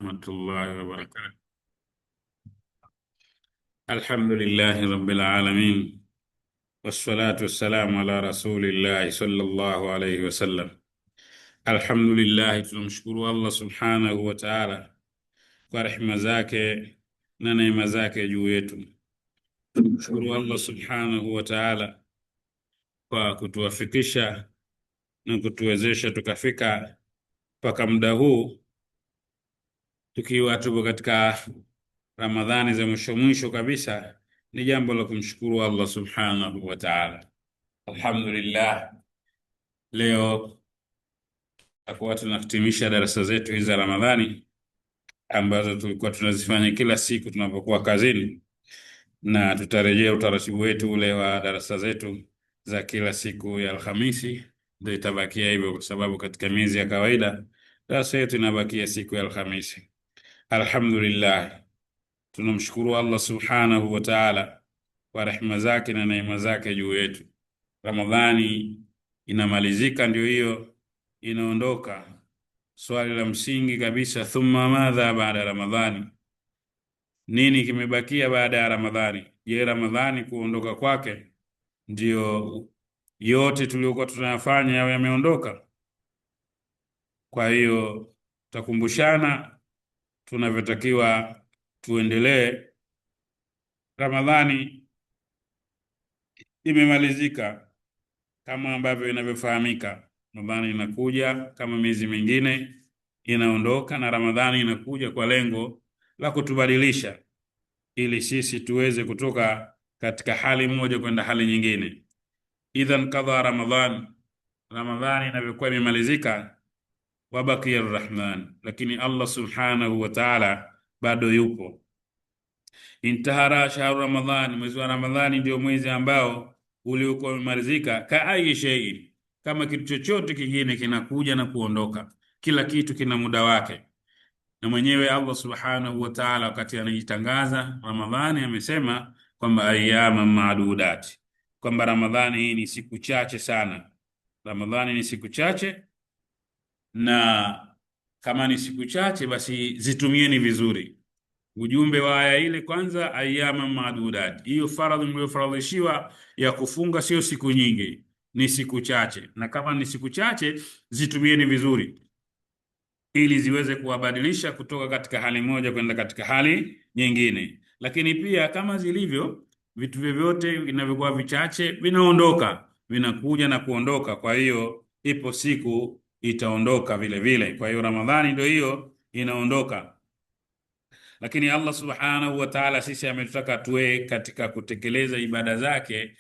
Rahmatullahi wa barakatuh. Alhamdulillahi rabbil alamin wassalatu wassalamu ala rasulillahi sallallahu alayhi wasallam. Alhamdulillah, tunamshukuru Allah subhanahu wa ta'ala kwa rehema zake na neema zake juu yetu. Tunamshukuru Allah subhanahu wa ta'ala kwa kutuwafikisha na kutuwezesha tukafika mpaka muda huu, tukiwa tupo katika Ramadhani za mwisho mwisho kabisa. Ni jambo la kumshukuru Allah subhanahu wa ta'ala. Alhamdulillah, leo tutakuwa tunahitimisha darasa zetu hizi za Ramadhani ambazo tulikuwa tunazifanya kila siku tunapokuwa kazini, na tutarejea utaratibu wetu ule wa darasa zetu za kila siku ya Alhamisi. Ndio itabakia hivyo, kwa sababu katika miezi ya kawaida darasa yetu inabakia siku ya Alhamisi. Alhamdulillah, tunamshukuru Allah subhanahu wa ta'ala kwa rehema zake na neema zake juu yetu. Ramadhani inamalizika, ndio hiyo inaondoka. Swali la msingi kabisa, thumma madha baada Ramadhani? Nini kimebakia baada ya Ramadhani? Je, Ramadhani kuondoka kwake ndio yote tuliyokuwa tunayafanya yawe yameondoka? Kwa hiyo tutakumbushana tunavyotakiwa tuendelee. Ramadhani imemalizika kama ambavyo inavyofahamika. Ramadhani inakuja kama miezi mingine, inaondoka, na Ramadhani inakuja kwa lengo la kutubadilisha ili sisi tuweze kutoka katika hali moja kwenda hali nyingine. Idhan qadha Ramadhan, Ramadhani inavyokuwa imemalizika, wabakia Arrahman, lakini Allah subhanahu wa ta'ala bado yupo. Intahara shahru Ramadhani, mwezi wa Ramadhani ndio mwezi ambao uliokuwa umemalizika. Kaayi shay'in, kama kitu chochote kingine kinakuja na kuondoka, kila kitu kina muda wake. Na mwenyewe Allah subhanahu wa ta'ala wakati anajitangaza Ramadhani amesema kwamba ayyama ma'dudat, kwamba Ramadhani hii ni siku chache sana. Ramadhani ni siku chache, na kama ni siku chache basi zitumieni vizuri. Ujumbe wa aya ile kwanza, ayyama ma'dudat, hiyo faradhi mliofaradhishiwa ya kufunga sio siku nyingi, ni siku chache, na kama ni siku chache zitumieni vizuri ili ziweze kuwabadilisha kutoka katika hali moja kwenda katika hali nyingine. Lakini pia kama zilivyo vitu vyovyote vinavyokuwa vichache vinaondoka, vinakuja na kuondoka. Kwa hiyo ipo siku itaondoka vile vile. Kwa hiyo Ramadhani ndio hiyo inaondoka, lakini Allah subhanahu wa ta'ala sisi ametutaka tuwe katika kutekeleza ibada zake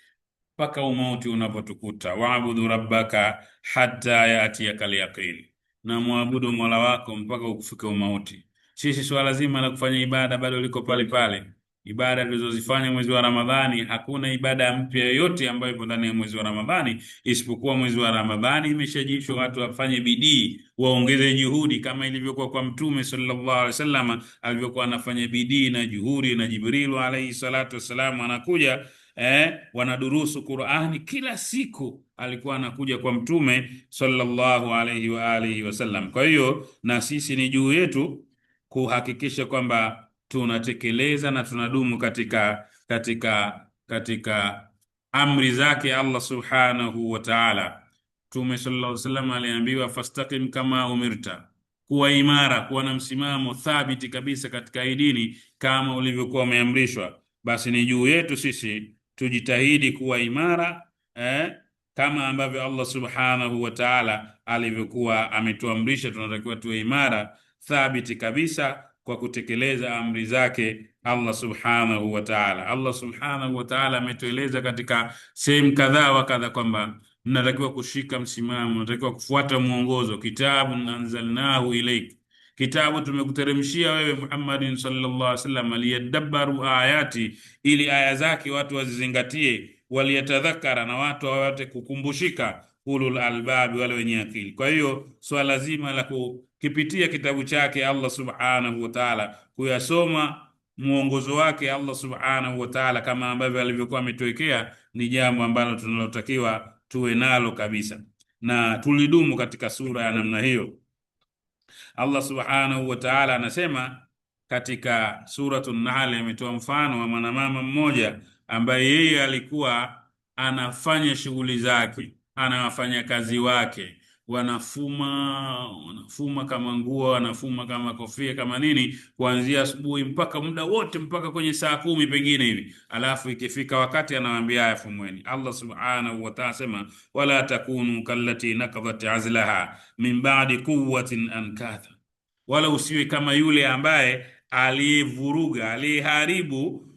mpaka umauti unapotukuta. Waabudu rabbaka hatta yatiyakal yaqin, na muabudu Mola wako mpaka ukufika umauti. Sisi swala zima la kufanya ibada bado liko pale pale. Ibada tulizozifanya mwezi wa Ramadhani, hakuna ibada mpya yoyote ambayo ipo ndani ya mwezi wa Ramadhani, isipokuwa mwezi wa Ramadhani imeshajishwa watu wafanye bidii, waongeze juhudi, kama ilivyokuwa kwa Mtume sallallahu alaihi wasallam alivyokuwa anafanya bidii na juhudi, na Jibril alayhi salatu wasalam anakuja wanadurusu Qur'ani kila siku, alikuwa anakuja kwa Mtume sallallahu alayhi wa alihi wasallam. Kwa hiyo na sisi ni juu yetu kuhakikisha kwamba tunatekeleza na tunadumu katika amri zake Allah subhanahu wa ta'ala. Mtume sallallahu alayhi wasallam aliambiwa fastaqim kama umirta, kuwa imara, kuwa na msimamo thabiti kabisa katika hii dini kama ulivyokuwa umeamrishwa. Basi ni juu yetu sisi tujitahidi kuwa imara kama ambavyo Allah subhanahu wa ta'ala alivyokuwa ametuamrisha. Tunatakiwa tuwe imara thabiti kabisa kwa kutekeleza amri zake Allah subhanahu wa ta'ala. Allah subhanahu wa ta'ala ametueleza katika sehemu kadhaa wa kadha kwamba mnatakiwa kushika msimamo, mnatakiwa kufuata mwongozo. Kitabu anzalnahu ilayk, kitabu tumekuteremshia wewe Muhammadin sallallahu alaihi wasallam, liyadabbaru ayati, ili aya zake watu wazizingatie, waliyatadhakkara, na watu wawate kukumbushika, ulul albabi, wale wenye akili. Kwa hiyo swala zima la kukipitia kitabu chake Allah subhanahu wa ta'ala, kuyasoma mwongozo wake Allah subhanahu wa ta'ala kama ambavyo alivyokuwa ametuwekea, ni jambo ambalo tunalotakiwa tuwe nalo kabisa, na tulidumu katika sura ya namna hiyo. Allah subhanahu wa ta'ala anasema katika suratul Nahl, ametoa mfano wa mwanamama mmoja ambaye yeye alikuwa anafanya shughuli zake, ana wafanyakazi wake wanafuma kama nguo, wanafuma kama kofia, kama nini, kuanzia asubuhi mpaka muda wote, mpaka kwenye saa 10 pengine hivi. Alafu ikifika wakati anawaambia afumweni. Allah subhanahu wa ta'ala sema wala takunu kallati nakadhat azlaha min ba'di quwwatin ankatha, wala usiwe kama yule ambaye aliyevuruga, aliyeharibu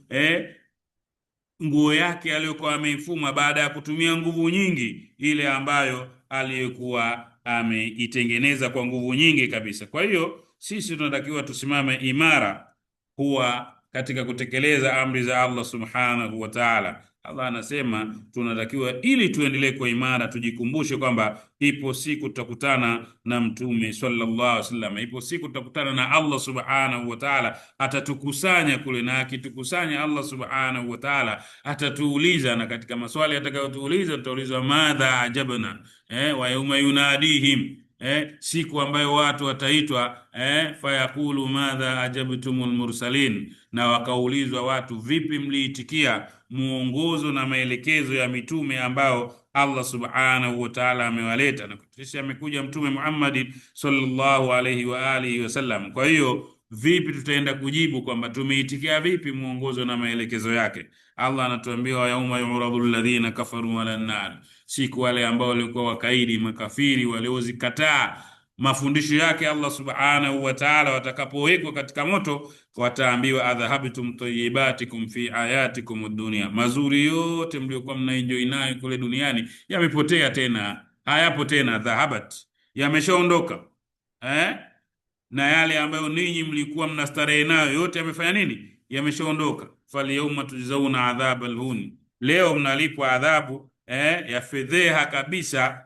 nguo yake aliyokuwa ameifuma baada ya kutumia nguvu nyingi, ile ambayo aliyokuwa ameitengeneza kwa nguvu nyingi kabisa. Kwa hiyo sisi tunatakiwa tusimame imara kuwa katika kutekeleza amri za Allah subhanahu wa ta'ala. Allah anasema tunatakiwa, ili tuendelee kwa imara, tujikumbushe kwamba ipo siku tutakutana na Mtume sallallahu alaihi wasallam, ipo siku tutakutana na Allah subhanahu wa ta'ala, atatukusanya kule, na akitukusanya Allah subhanahu wa ta'ala atatuuliza, na katika maswali atakayotuuliza tutaulizwa madha ajabna, wa yauma yunadihim, siku ambayo watu wataitwa, fayaqulu madha ajabtumul mursalin, na wakaulizwa watu, vipi mliitikia muongozo na maelekezo ya mitume ambao Allah subhanahu wa ta'ala amewaleta. Na kisha amekuja Mtume Muhammad sallallahu alayhi wa alihi wasallam. Kwa hiyo vipi tutaenda kujibu kwamba tumeitikia vipi muongozo na maelekezo yake? Allah anatuambia wa yauma yu'radu alladhina kafaru ala an-nar, siku wale ambao walikuwa wakaidi, makafiri, waliozikataa mafundisho yake Allah subhanahu wa ta'ala, watakapowekwa katika moto, wataambiwa adhahabtum tayyibatikum fi ayatikum ad-dunya, mazuri yote mliokuwa mnaenjoy nayo kule duniani yamepotea tena, hayapo tena. Dhahabat, yameshaondoka. Na yale ambayo ninyi mlikuwa mnastarehe nayo yote yamefanya nini? Yameshaondoka. Falyawma tujzauna adhabal huni, leo mnalipwa adhabu ya fedheha kabisa,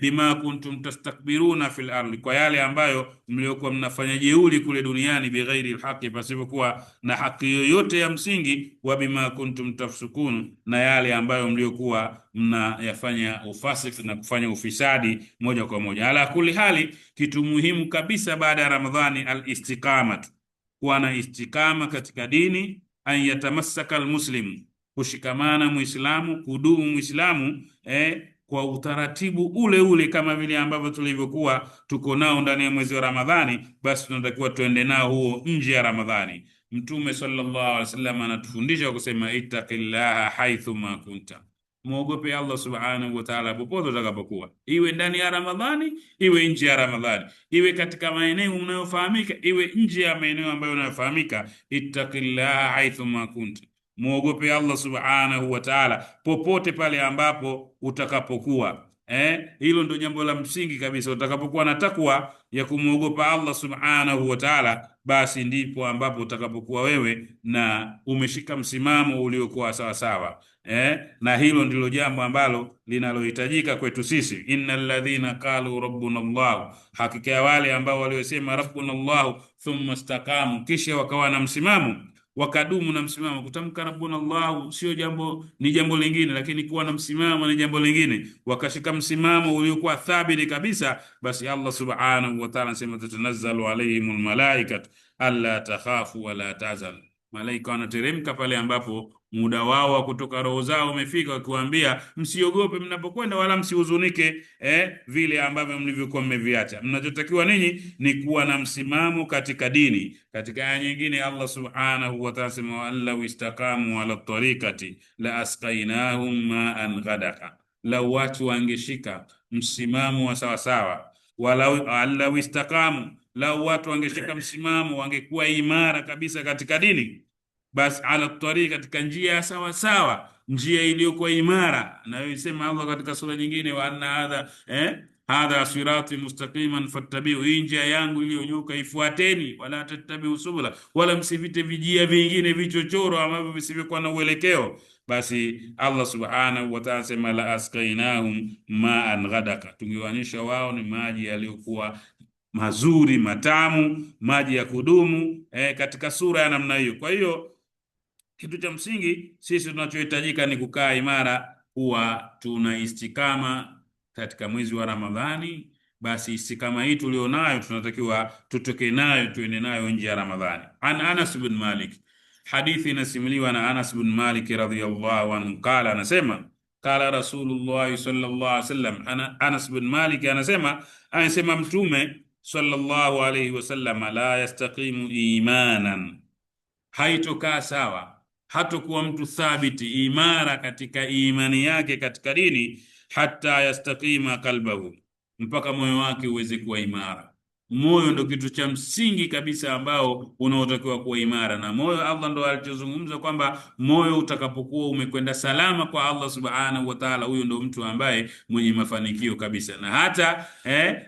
bima kuntum tastakbiruna fil ardi, kwa yale ambayo mliokuwa mnafanya jeuri kule duniani, bighairi alhaqi, pasipokuwa na haki yoyote ya msingi, wa bima kuntum tafsukun, na yale ambayo mliokuwa mnayafanya ufasiki na kufanya ufisadi moja kwa moja. Ala kulli hali, kitu muhimu kabisa baada ya Ramadhani al-istiqamah, kuwa na istikama katika dini, an yatamassaka almuslimu, kushikamana muislamu, kudumu muislamu kwa utaratibu ule ule kama vile ambavyo tulivyokuwa tuko nao ndani ya mwezi wa Ramadhani, basi tunatakiwa tuende nao huo nje ya Ramadhani. Mtume sallallahu alaihi wasallam anatufundisha kusema ittaqillaha haithu ma kunta, muogope Allah subhanahu wa ta'ala popote utakapokuwa, iwe ndani ya Ramadhani, iwe nje ya Ramadhani, iwe katika maeneo unayofahamika, iwe nje ya maeneo ambayo unayofahamika. Ittaqillaha haithu ma kunta, muogope Allah subhanahu wa ta'ala popote pale ambapo utakapokuwa. Hilo ndio jambo la msingi kabisa. Utakapokuwa na takwa ya kumuogopa Allah subhanahu wa ta'ala, basi ndipo ambapo utakapokuwa wewe na umeshika msimamo uliokuwa sawa sawa. Na hilo ndilo jambo ambalo linalohitajika kwetu sisi. Innal ladhina qalu rabbuna Allah, hakika ya wale ambao waliosema rabbuna Allah thumma istaqamu, kisha wakawa na msimamo, wakadumu na msimamo. Kutamka rabbuna Allah sio jambo, ni jambo lingine, lakini kuwa na msimamo ni jambo lingine. Wakashika msimamo uliokuwa thabiti kabisa, basi Allah subhanahu wa ta'ala anasema tatanazzalu alayhimul malaikatu alla takhafu wa la tahzanu, malaika wanateremka pale ambapo muda wao wa kutoka roho zao umefika, wakiwaambia msiogope mnapokwenda, wala msihuzunike vile ambavyo mlivyokuwa mmeviacha. Mnachotakiwa ninyi ni kuwa na msimamo katika dini. Katika aya nyingine Allah subhanahu wa ta'ala sema wa law istaqamu ala tariqati la asqainahum ma'an ghadaka, lau watu wangeshika msimamo wa sawa sawa, walau istaqamu, lau watu wangeshika msimamo, wangekuwa imara kabisa katika dini, basi ala tariqa, katika njia sawa sawa, njia iliyokuwa imara. Na yosema Allah katika sura nyingine, wa anna hadha sirati mustaqiman fattabi'u, hii njia yangu iliyonyoka ifuateni, wala tattabi'u subula, wala msivite vijia vingine vichochoro ambavyo visivyokuwa na uelekeo. Basi Allah subhanahu wa ta'ala sema la asqainahum ma'an ghadaka, tungewanisha wao ni maji yaliyokuwa mazuri matamu, maji ya kudumu katika sura ya namna hiyo. Kwa hiyo kitu cha msingi sisi tunachohitajika ni kukaa imara, kuwa tuna istikama katika mwezi wa Ramadhani, basi kama hii tulionayo tunatakiwa tutoke nayo tuende nayo nje ya Ramadhani. An Anas bin Malik, hadithi inasimuliwa na Anas bin Malik radhiyallahu anhu, qala, anasema qala Rasulullah sallallahu alaihi wasallam. Anas bin Malik anasema Mtume sallallahu alaihi wasallam, la yastaqimu imanan, haitokaa sawa, hatokuwa mtu thabiti imara katika imani yake katika dini, hata yastaqima qalbahu, mpaka moyo wake uweze kuwa imara. Moyo ndo kitu cha msingi kabisa ambao unaotakiwa kuwa imara, na moyo Allah ndo alichozungumza kwamba moyo utakapokuwa umekwenda salama kwa Allah subhanahu wa ta'ala, huyo ndo mtu ambaye mwenye mafanikio kabisa. Na hata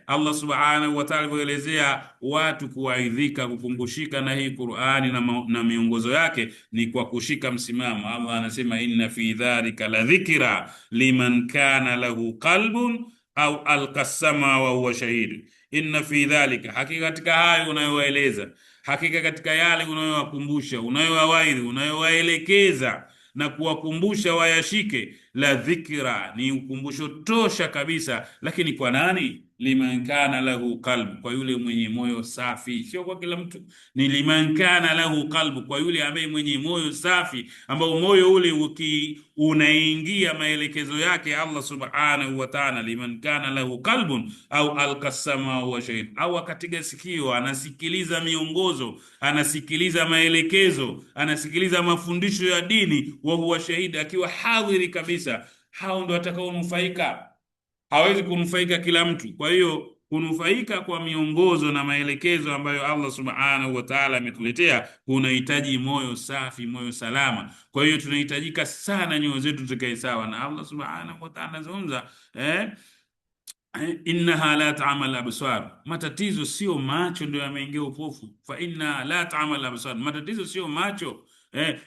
Allah subhanahu wa ta'ala alivyoelezea watu kuwaidhika, kukumbushika na hii Qur'ani na miongozo yake ni kwa kushika msimamo. Allah anasema inna fi dhalika la dhikra liman kana lahu qalbun au alqasama wa huwa shahid. Inna fi dhalika, hakika katika hayo unayowaeleza, hakika katika yale unayowakumbusha, unayowawaidhi, unayowaelekeza na kuwakumbusha wayashike, la dhikra, ni ukumbusho tosha kabisa. Lakini kwa nani? Liman kana lahu qalb, kwa yule mwenye moyo safi. Sio kwa kila mtu, ni liman kana lahu qalb, kwa yule ambaye mwenye moyo safi, ambao moyo ule unaingia maelekezo yake Allah subhanahu wa ta'ala. Liman kana lahu qalbun au alqasama wa shahid, au akatiga sikio, anasikiliza miongozo, anasikiliza maelekezo, anasikiliza mafundisho ya dini, wa huwa shahid, akiwa hadhiri kabisa. Hao ndo watakaonufaika. Hawezi kunufaika kila mtu. Kwa hiyo kunufaika kwa miongozo na maelekezo ambayo Allah subhanahu wa ta'ala ametuletea kunahitaji moyo safi, moyo salama. Kwa hiyo tunahitajika sana nyoyo zetu zikae sawa, na Allah subhanahu wa ta'ala anazungumza innaha la ta'mal absar, matatizo sio macho ndio yameingia upofu. Fa inna la ta'mal absar, matatizo sio macho,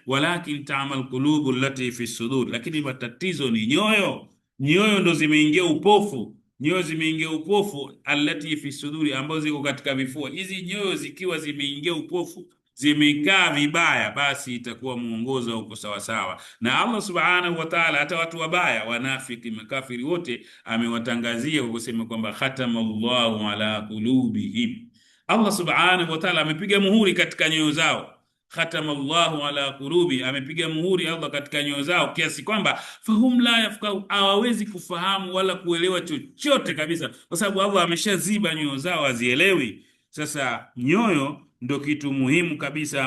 walakin ta'mal qulubu allati fi sudur, lakini matatizo ni nyoyo. Nyoyo ndo zimeingia upofu, nyoyo zimeingia upofu, allati fi suduri, ambazo ziko katika vifua. Hizi nyoyo zikiwa zimeingia upofu, zimekaa vibaya, basi itakuwa muongozo uko sawa sawa. Na Allah subhanahu wa ta'ala hata watu wabaya, wanafiki, makafiri, wote amewatangazia kwa kusema kwamba khatamallahu ala qulubihim. Allah subhanahu wa ta'ala amepiga muhuri katika nyoyo zao. Khatamallahu ala qulubi, amepiga muhuri Allah katika nyoyo zao, kiasi kwamba fahum la yafqahu, hawawezi kufahamu wala kuelewa chochote kabisa, kwa sababu Allah ameshaziba nyoyo zao, hazielewi. Sasa nyoyo ndo kitu muhimu kabisa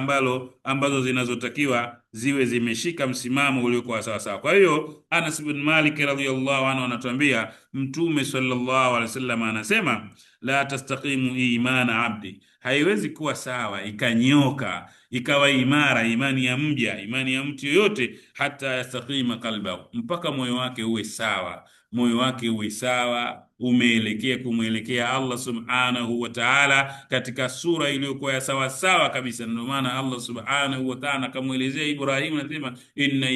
ambazo zinazotakiwa ziwe zimeshika msimamo uliokuwa sawa sawa. Kwa hiyo Anas bin Malik radhiyallahu anhu anatuambia Mtume sallallahu alaihi wasallam anasema, la tastaqimu imana abdi, haiwezi kuwa sawa ikanyoka ikawa imara imani ya mja, imani ya mtu yoyote, hata yastaqima qalbahu, mpaka moyo wake uwe sawa, moyo wake uwe sawa, umeelekea kumwelekea Allah subhanahu wa ta'ala katika sura iliyokuwa ya sawa sawa kabisa. Ndio maana Allah subhanahu wa ta'ala akamuelezea Ibrahim, anasema inna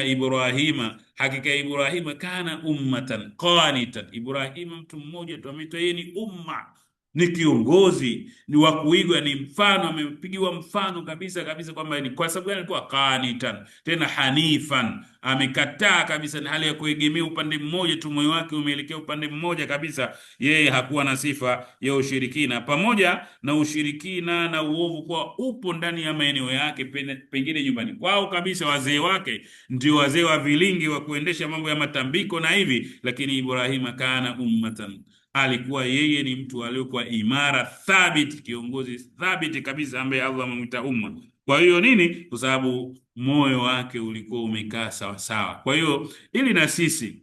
Ibrahima, hakika Ibrahima kana ummatan qanitan, Ibrahima mtu mmoja tu ameitwa yeye ni umma, ni kiongozi, ni wa kuigwa, ni mfano, amepigiwa mfano kabisa kabisa, kwamba ni kwa sababu alikuwa qanitan, tena hanifan, amekataa kabisa na hali ya kuegemea upande mmoja tu, moyo wake umeelekea upande mmoja kabisa. Yeye hakuwa na sifa ya ushirikina, pamoja na ushirikina na uovu kwa upo ndani ya maeneo yake, pengine nyumbani kwao kabisa, wazee wake ndio wazee wa vilingi wa kuendesha mambo ya matambiko na hivi, lakini Ibrahima kana ummatan, alikuwa yeye ni mtu aliyokuwa imara, thabiti, kiongozi thabiti kabisa, ambaye Allah amemwita umma. Kwa hiyo nini? Kwa sababu moyo wake ulikuwa umekaa sawa sawa. Kwa hiyo ili na sisi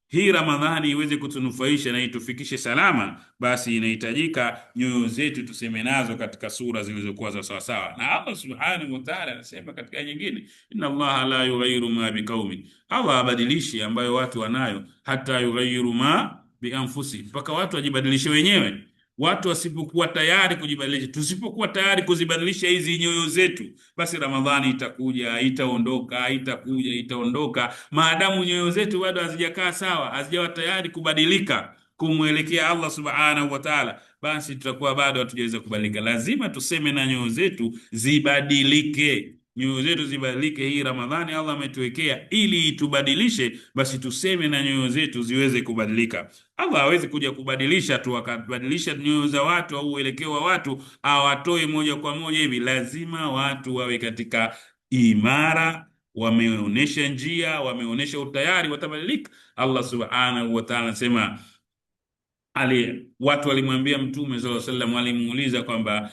hii Ramadhani iweze kutunufaisha na itufikishe salama, basi inahitajika nyoyo zetu tuseme nazo katika sura zilizokuwa sawa sawa. Na Allah subhanahu wa ta'ala anasema katika nyingine, inna Allah la yughayyiru ma biqaumin, Allah abadilishi ambayo watu wanayo, hata yughayyiru ma bianfusi, mpaka watu wajibadilishe wenyewe. Watu wasipokuwa tayari kujibadilisha, tusipokuwa tayari kuzibadilisha hizi nyoyo zetu, basi Ramadhani itakuja, itaondoka, itakuja, itaondoka. Maadamu nyoyo zetu bado hazijakaa sawa, hazijawa tayari kubadilika kumwelekea Allah subhanahu wa ta'ala, basi tutakuwa bado hatujaweza kubadilika. Lazima tuseme na nyoyo zetu zibadilike. nyoyo zetu zibadilike. Hii Ramadhani Allah ametuwekea ili itubadilishe, basi tuseme na nyoyo zetu ziweze kubadilika. Allah hawezi kuja kubadilisha tu akabadilisha nyoyo za watu au uelekeo wa watu awatoe moja kwa moja hivi. Lazima watu wawe katika imara, wameonesha njia, wameonesha utayari, watabadilika. Allah subhanahu wa ta'ala anasema watu walimwambia Mtume sallallahu alaihi wasallam, walimuuliza kwamba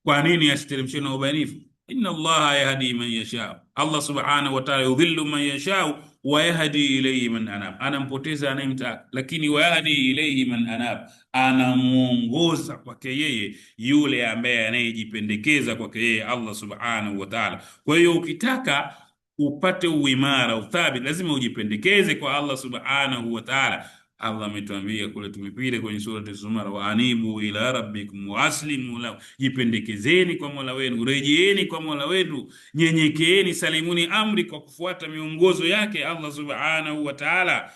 kwa nini asiteremshwe na ubainifu? Inna Allaha yahdi man yasha, Allah subhanahu wa ta'ala yudhillu man yasha wa yahdi ilayhi man anab, anampoteza anayemtaka, lakini wa yahdi ilayhi man anab, anamuongoza kwake yeye yule ambaye anayejipendekeza kwake yeye Allah subhanahu wa ta'ala. Kwa hiyo ukitaka upate uimara, uthabiti, lazima ujipendekeze kwa Allah subhanahu wa ta'ala. Allah ametuambia kule, tumepita kwenye surati Zumar, wa anibu ila rabbikum wa aslimu lahu, jipendekezeni kwa Mola wenu, rejeeni kwa Mola wenu, nyenyekeeni, salimuni amri kwa kufuata miongozo yake Allah subhanahu wa ta'ala,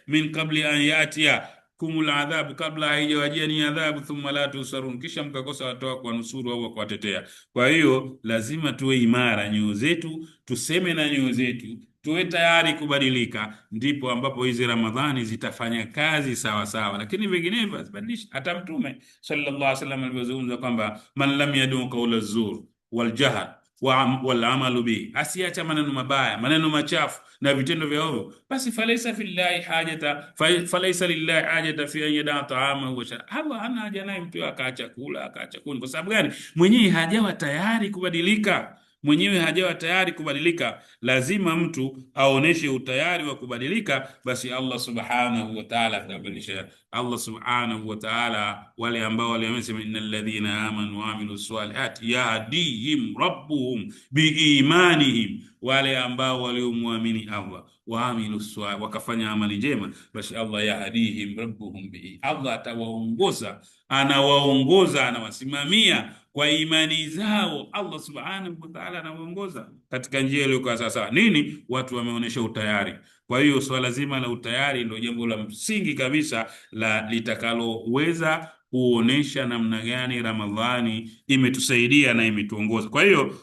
min qabli an yatia kumul adhabu, kabla haijawajia ni adhabu, thumma la tusarun, kisha mkakosa watu wa kuwanusuru au kuwatetea. Kwa hiyo lazima tuwe imara nyoyo zetu, tuseme na nyoyo zetu, tuwe tayari kubadilika, ndipo ambapo hizi Ramadhani zitafanya kazi sawa sawa. Lakini vinginevyo asibadilisha. Hata Mtume sallallahu alaihi wasallam alivyozungumza kwamba man lam yadu qawla zur wal jahl wal amalu bi, asiacha maneno mabaya, maneno machafu na vitendo vya ovyo, basi falaisa lillahi hajata fi an yada ta'ama wa sharaba. Allah hana haja naye mtu akaacha kula akaacha kunywa. Kwa sababu gani? Mwenyewe hajawa tayari kubadilika, mwenyewe hajawa tayari kubadilika. Lazima mtu aoneshe utayari wa kubadilika, basi Allah subhanahu wa ta'ala atabadilisha. Allah subhanahu wa ta'ala, wale ambao wamesema innal ladhina amanu wa amilus salihati yahdihim rabbuhum biimanihim, wale ambao waliomwamini Allah waamilus salih, wakafanya amali njema, basi Allah yahdihim rabbuhum bi, Allah atawaongoza, anawaongoza, anawasimamia kwa imani zao. Allah subhanahu wa ta'ala anawaongoza katika njia iliyo sawa. Nini? Watu wameonesha utayari. Kwa hiyo swala zima la utayari ndio jambo la msingi kabisa la litakaloweza kuonesha namna gani Ramadhani imetusaidia na imetuongoza. Kwa hiyo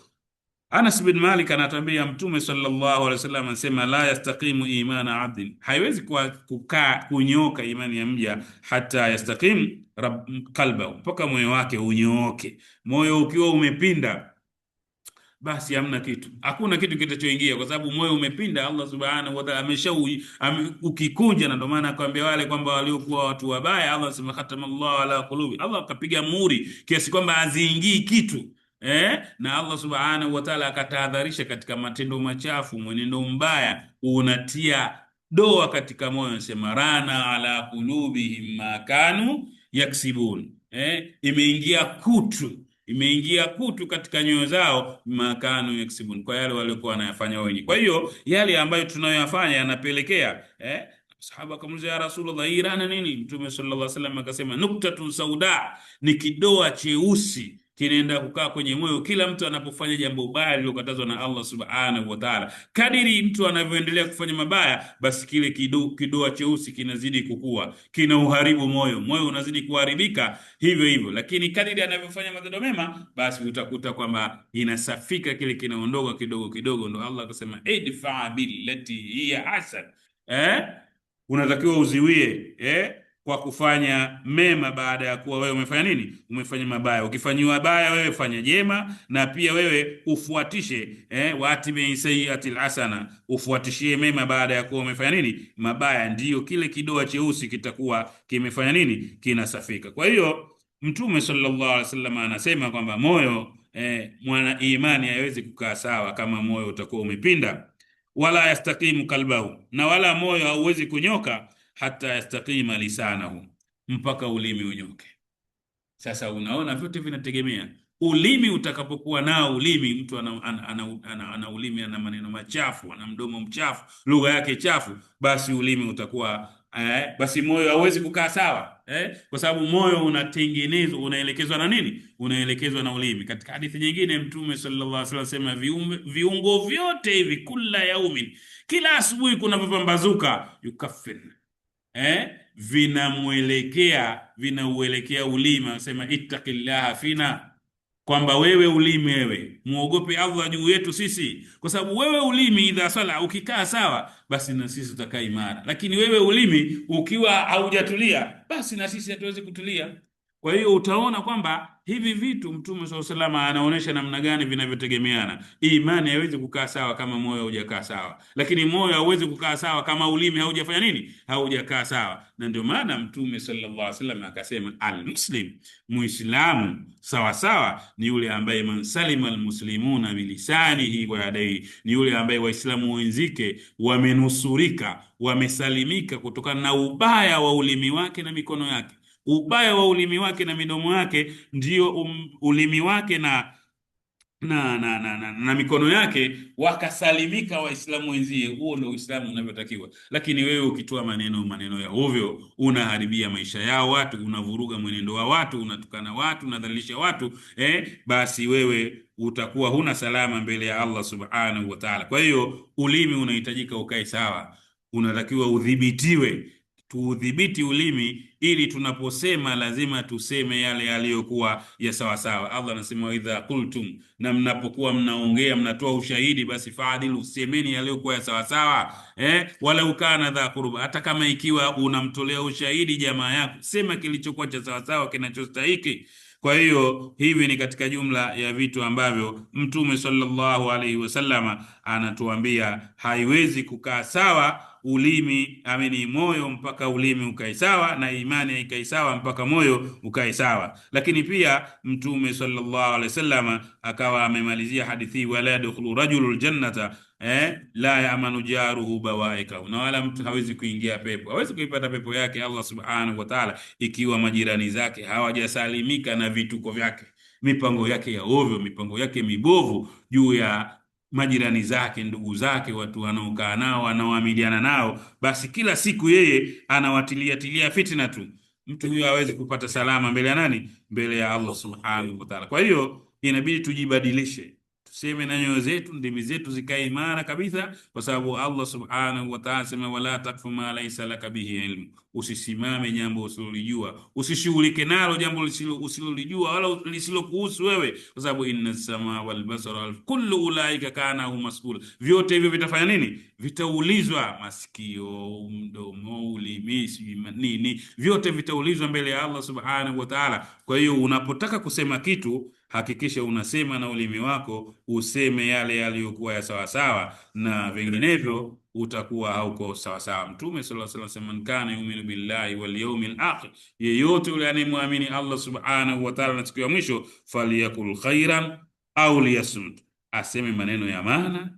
Anas bin Malik anatuambia Mtume sallallahu alaihi wasallam anasema, la yastaqimu imana abdin, haiwezi kukaa kunyoka imani ya mja hata yastaqimu qalbahu, mpaka moyo wake unyooke. Moyo ukiwa umepinda, basi hamna kitu, hakuna kitu kitachoingia, kwa sababu moyo umepinda. Allah subhanahu wa ta'ala ukikunja, na ndio maana akamwambia wale kwamba waliokuwa watu wabaya, Allah sema khatamallahu ala qulubi, Allah akapiga muhuri kiasi kwamba haziingii kitu. Na Allah subhanahu wa ta'ala akatahadharisha katika matendo machafu, mwenendo mbaya unatia doa katika moyo, anasema rana ala qulubihim ma kanu yaksibun, imeingia kutu katika nyoyo zao, makanu yaksibun, kwa yale waliokuwa wanayafanya wenyewe. Kwa hiyo yale ambayo tunayoyafanya yanapelekea sahaba akamuuliza, ya Rasulullah, hii rana nini? Mtume sallallahu alaihi wasallam akasema, nuktatun sauda, ni kidoa cheusi kinaenda kukaa kwenye moyo kila mtu anapofanya jambo baya lililokatazwa na Allah subhanahu wa ta'ala. Kadiri mtu anavyoendelea kufanya mabaya, basi kile kidoa cheusi kinazidi kukua, kina uharibu moyo, moyo unazidi kuharibika hivyo hivyo. Lakini kadiri anavyofanya matendo mema, basi utakuta kwamba inasafika, kile kinaondoka kidogo kidogo. Ndo Allah akasema, idfa billati hiya hasan, unatakiwa uziwie kwa kufanya mema baada ya kuwa wewe umefanya nini? Umefanya mabaya. Ukifanyiwa baya, wewe fanya jema, na pia wewe ufuatishe waatibi sayyi'atil hasana, ufuatishie mema baada ya kuwa umefanya nini? Mabaya. Ndiyo kile kidoa cheusi kitakuwa kimefanya nini? Kinasafika. Kwa hiyo Mtume sallallahu alaihi wasallam anasema kwamba moyo mwana imani haiwezi kukaa sawa kama moyo utakuwa umepinda. Wala yastaqimu kalbahu, na wala moyo hauwezi kunyoka hata yastaqima lisanahu, mpaka ulimi unyoke. Sasa unaona vyote vinategemea ulimi. Utakapokuwa nao ulimi, mtu ana ulimi, ana maneno machafu, ana mdomo mchafu, lugha yake chafu, basi ulimi utakuwa basi moyo hauwezi kukaa sawa, kwa sababu moyo unatengenezwa, unaelekezwa na nini? Unaelekezwa na ulimi. Katika hadithi nyingine Mtume sallallahu alaihi wasallam asema, viungo vyote hivi kila yaumin, kila asubuhi kunapopambazuka, yukaffir, vinauelekea ulimi, anasema ittaqillaha fina, kwamba wewe ulimi, wewe muogope Allah juu yetu sisi, kwa sababu wewe ulimi idha sala, ukikaa sawa, basi na sisi tutakaa imara. Lakini wewe ulimi ukiwa haujatulia, basi na sisi hatuwezi kutulia. Kwa hiyo utaona kwamba hivi vitu Mtume SAW salama anaonyesha namna gani vinavyotegemeana. Imani haiwezi kukaa sawa kama moyo haujakaa sawa, lakini moyo hauwezi kukaa sawa kama ulimi haujafanya nini, haujakaa sawa. Na ndio maana Mtume sallallahu alaihi wasallam akasema, almuslim, muislamu sawa sawa ni yule ambaye man salima almuslimuna bilisanihi wa yadayhi, ni yule ambaye waislamu wenzike wamenusurika, wamesalimika kutokana na ubaya wa ulimi wake na mikono yake. Ubaya wa ulimi wake na midomo yake ndio ulimi wake na mikono yake wakasalimika waislamu wenzie. Huo ndio Uislamu unavyotakiwa. Lakini wewe ukitoa maneno ya ovyo, unaharibia maisha yao watu, unavuruga mwenendo wa watu, unatukana watu, unadhalilisha watu, basi wewe utakuwa huna salama mbele ya Allah subhanahu wa ta'ala. Kwa hiyo ulimi unahitajika ukae sawa, unatakiwa udhibitiwe. Tuudhibiti ulimi ili tunaposema lazima tuseme yale yaliyokuwa ya sawa sawa. Allah anasema, wa idha qultum, na mnapokuwa mnaongea mnatoa ushahidi, basi faadilu, semeni yaliyokuwa ya sawa sawa, wala kana dha qurba, hata kama ikiwa unamtolea ushahidi jamaa yako, sema kilichokuwa cha sawa sawa kinachostahiki. Kwa hiyo hivi ni katika jumla ya vitu ambavyo Mtume sallallahu alaihi wasallama anatuambia haiwezi kukaa sawa ulimi, amini, moyo mpaka ulimi ukae sawa, na imani haikae sawa mpaka moyo ukae sawa. Lakini pia Mtume sallallahu alaihi wasallama akawa amemalizia hadithi, wala yadkhulu rajulul jannata la ya'manu jaruhu bawaika, na wala mtu hawezi kuingia pepo, hawezi kuipata pepo yake Allah subhanahu wa ta'ala ikiwa majirani zake hawajasalimika na vituko vyake, mipango yake ya ovyo, mipango yake mibovu juu ya majirani zake, ndugu zake, watu wanaokaa nao, wanaoamiliana nao, basi kila siku yeye anawatilia fitna tu. Mtu huyo hawezi kupata salama mbele ya nani? Mbele ya Allah subhanahu wa ta'ala. Kwa hiyo inabidi tujibadilishe, tuseme na nyoyo zetu, ndimi zetu zikae imara kabisa, kwa sababu Allah subhanahu wa ta'ala sema, wala takfu ma laysa laka bihi ilmu, usisimame jambo usilolijua, usishughulike nalo jambo usilolijua wala lisilokuhusu wewe, kwa sababu inna samaa wal basara kullu ulaika kana hum mas'ul, vyote hivyo vitafanya nini? Vitaulizwa. Masikio, mdomo, ulimi, nini, vyote vitaulizwa mbele ya Allah subhanahu wa ta'ala. Kwa hiyo unapotaka kusema kitu, hakikisha unasema na ulimi wako, useme yale yaliyokuwa ya sawa sawa, na vinginevyo utakuwa hauko sawa sawa. Mtume sallallahu alaihi wasallam, kana yu'minu billahi wal yawmil akhir, yeyote yule anayemwamini Allah subhanahu wa ta'ala na siku ya mwisho, falyakul khairan au liyasmut, aseme maneno ya maana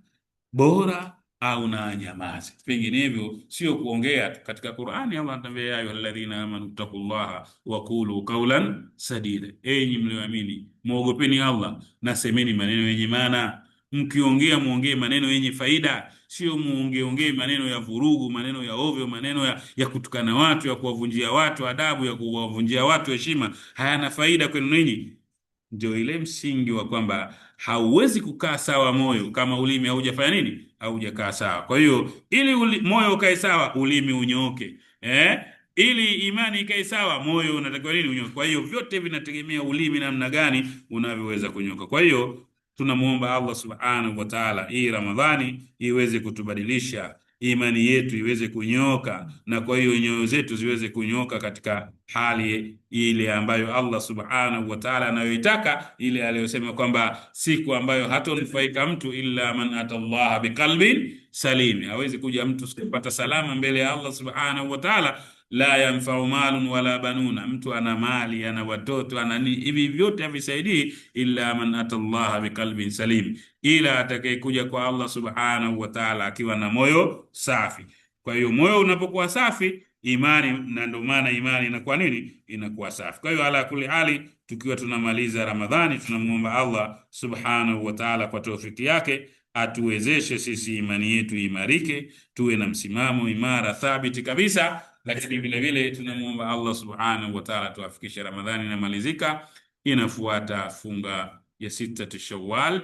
bora au na nyamaze, vinginevyo sio kuongea. Katika Qur'ani Allah anatuambia, ya ayyuhalladhina amanu taqullaha wa qulu qawlan sadida, enyi mlioamini muogopeni Allah na semeni maneno yenye maana. Mkiongea muongee maneno yenye faida, sio muongee maneno ya vurugu, maneno ya ovyo, maneno ya kutukana watu, ya kuwavunjia watu adabu, ya kuwavunjia watu heshima, hayana faida kwenu ninyi. Ndio ile msingi wa kwamba hauwezi kukaa sawa moyo kama ulimi haujafanya nini, haujakaa sawa. Kwa hiyo ili moyo ukae sawa, ulimi unyooke, ili imani ikae sawa, moyo unatakiwa nini? Unyooke. Kwa hiyo vyote vinategemea ulimi namna gani unavyoweza kunyoka. Kwa hiyo tunamuomba Allah subhanahu wa ta'ala hii Ramadhani iweze kutubadilisha, imani yetu iweze kunyoka, na kwa hiyo nyoyo zetu ziweze kunyoka katika hali ile ambayo Allah subhanahu wa ta'ala anayoitaka, ile aliyosema kwamba siku ambayo hatonufaika mtu illa man atallaha biqalbin salim. Hawezi kuja mtu kupata salama mbele ya Allah subhanahu wa ta'ala, la yanfa'u malun wala banuna, mtu ana mali, ana watoto, ana hivi vyote havisaidii, illa man atallaha biqalbin salim, ila atakayekuja kwa Allah subhanahu wa ta'ala akiwa na moyo safi. Kwa hiyo moyo unapokuwa safi, imani, na ndio maana imani inakuwa nini? Inakuwa safi. Kwa hiyo ala kulli hali, tukiwa tunamaliza Ramadhani, tunamuomba Allah subhanahu wa ta'ala kwa taufiki yake atuwezeshe sisi imani yetu imarike, tuwe na msimamo imara thabiti kabisa. Lakini vile vile tunamuomba Allah subhanahu wa ta'ala tuafikishe Ramadhani inamalizika, inafuata funga ya 6 Shawwal,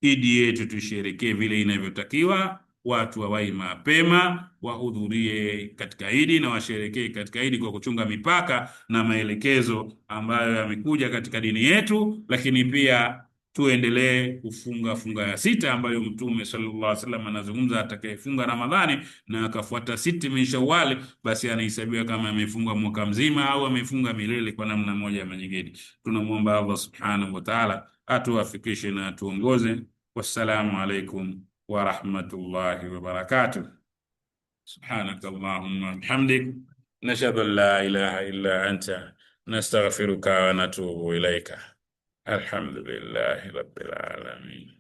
Idi yetu tusherekee vile inavyotakiwa, watu wawahi mapema, wahudhurie katika Idi na washerekee katika Idi kwa kuchunga mipaka na maelekezo ambayo yamekuja katika dini yetu, lakini pia tuendelee kufunga funga ya sita ambayo Mtume sallallahu alaihi wasallam anazungumza, atakayefunga Ramadhani na akafuata siti min Shawwal, basi anahesabiwa kama amefunga mwaka mzima au amefunga milele kwa namna moja ama nyingine. Tunamwomba Allah subhanahu wa ta'ala atuwafikishe na atuongoze. Wassalamu alaikum wa rahmatullahi wa barakatuh. Subhanaka Allahumma bihamdik nashhadu an la ilaha illa anta nastaghfiruka wa natubu ilaika. Alhamdulillahi rabbil alamin.